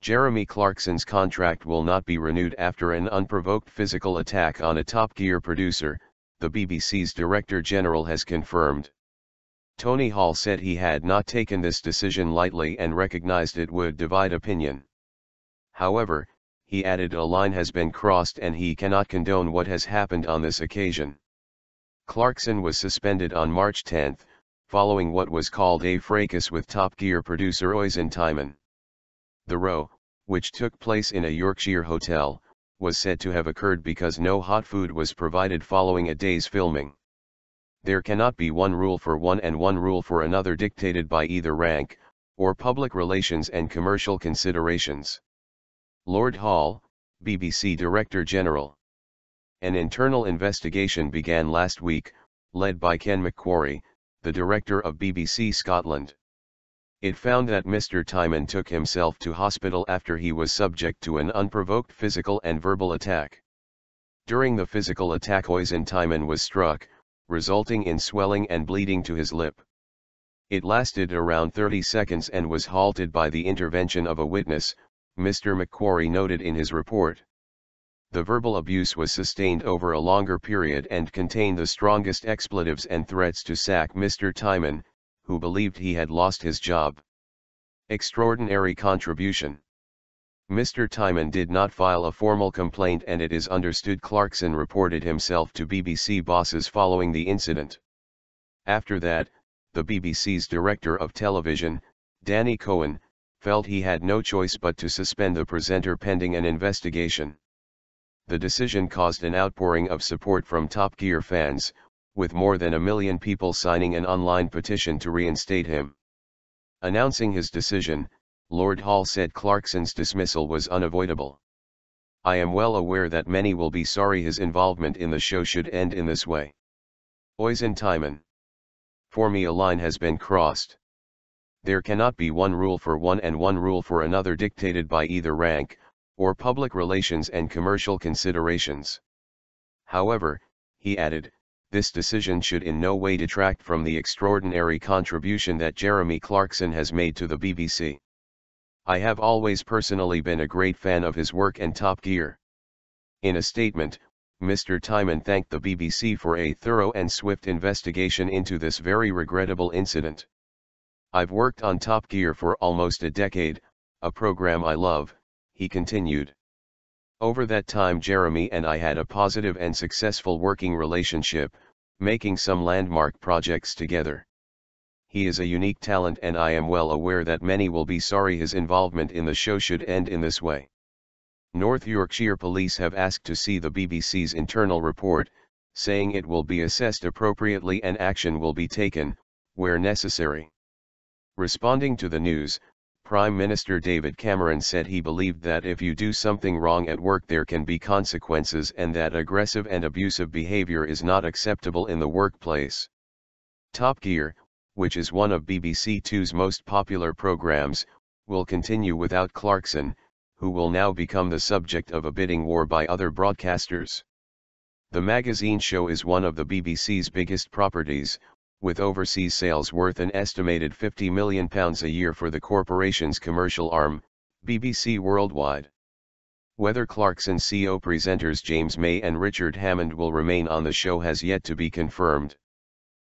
Jeremy Clarkson's contract will not be renewed after an unprovoked physical attack on a Top Gear producer, the BBC's Director General has confirmed. Tony Hall said he had not taken this decision lightly and recognized it would divide opinion. However, he added, a line has been crossed and he cannot condone what has happened on this occasion. Clarkson was suspended on March 10, following what was called a fracas with Top Gear producer Oisin Tymon. The row, which took place in a Yorkshire hotel, was said to have occurred because no hot food was provided following a day's filming. There cannot be one rule for one and one rule for another dictated by either rank, or public relations and commercial considerations. Lord Hall, BBC Director General. An internal investigation began last week, led by Ken MacQuarrie, the director of BBC Scotland. It found that Mr. Tymon took himself to hospital after he was subject to an unprovoked physical and verbal attack. During the physical attack, Oisin Tymon was struck, resulting in swelling and bleeding to his lip. It lasted around 30 seconds and was halted by the intervention of a witness, Mr. MacQuarrie noted in his report. The verbal abuse was sustained over a longer period and contained the strongest expletives and threats to sack Mr. Tymon, who believed he had lost his job. Extraordinary contribution. Mr. Tymon did not file a formal complaint, and it is understood Clarkson reported himself to BBC bosses following the incident. After that, the BBC's director of television, Danny Cohen, felt he had no choice but to suspend the presenter pending an investigation. The decision caused an outpouring of support from Top Gear fans, with more than 1 million people signing an online petition to reinstate him. Announcing his decision, Lord Hall said Clarkson's dismissal was unavoidable. "I am well aware that many will be sorry his involvement in the show should end in this way." Oisin Tymon. "For me, a line has been crossed. There cannot be one rule for one and one rule for another dictated by either rank, or public relations and commercial considerations." However, he added, this decision should in no way detract from the extraordinary contribution that Jeremy Clarkson has made to the BBC. "I have always personally been a great fan of his work and Top Gear." In a statement, Mr. Tymon thanked the BBC for a thorough and swift investigation into this very regrettable incident. "I've worked on Top Gear for almost a decade, a program I love," he continued. "Over that time Jeremy and I had a positive and successful working relationship, making some landmark projects together. He is a unique talent and I am well aware that many will be sorry his involvement in the show should end in this way." North Yorkshire Police have asked to see the BBC's internal report, saying it will be assessed appropriately and action will be taken, where necessary. Responding to the news, Prime Minister David Cameron said he believed that if you do something wrong at work there can be consequences and that aggressive and abusive behavior is not acceptable in the workplace. Top Gear, which is one of BBC Two's most popular programs, will continue without Clarkson, who will now become the subject of a bidding war by other broadcasters. The magazine show is one of the BBC's biggest properties, with overseas sales worth an estimated £50 million a year for the corporation's commercial arm, BBC Worldwide. Whether Clarkson's CO presenters James May and Richard Hammond will remain on the show has yet to be confirmed.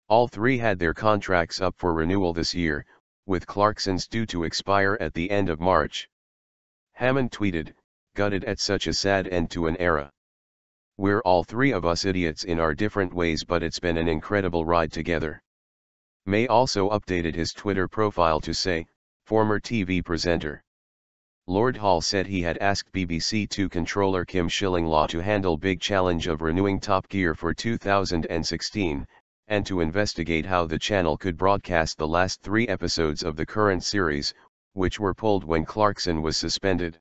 All three had their contracts up for renewal this year, with Clarkson's due to expire at the end of March. Hammond tweeted, "Gutted at such a sad end to an era. We're all three of us idiots in our different ways, but it's been an incredible ride together." May also updated his Twitter profile to say, "Former TV presenter." Lord Hall said he had asked BBC Two controller Kim Shillinglaw to handle big challenge of renewing Top Gear for 2016, and to investigate how the channel could broadcast the last 3 episodes of the current series, which were pulled when Clarkson was suspended.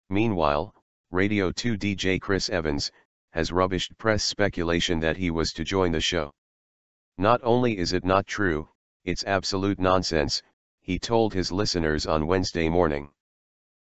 Meanwhile, Radio 2 DJ Chris Evans has rubbished press speculation that he was to join the show. "Not only is it not true, it's absolute nonsense," he told his listeners on Wednesday morning.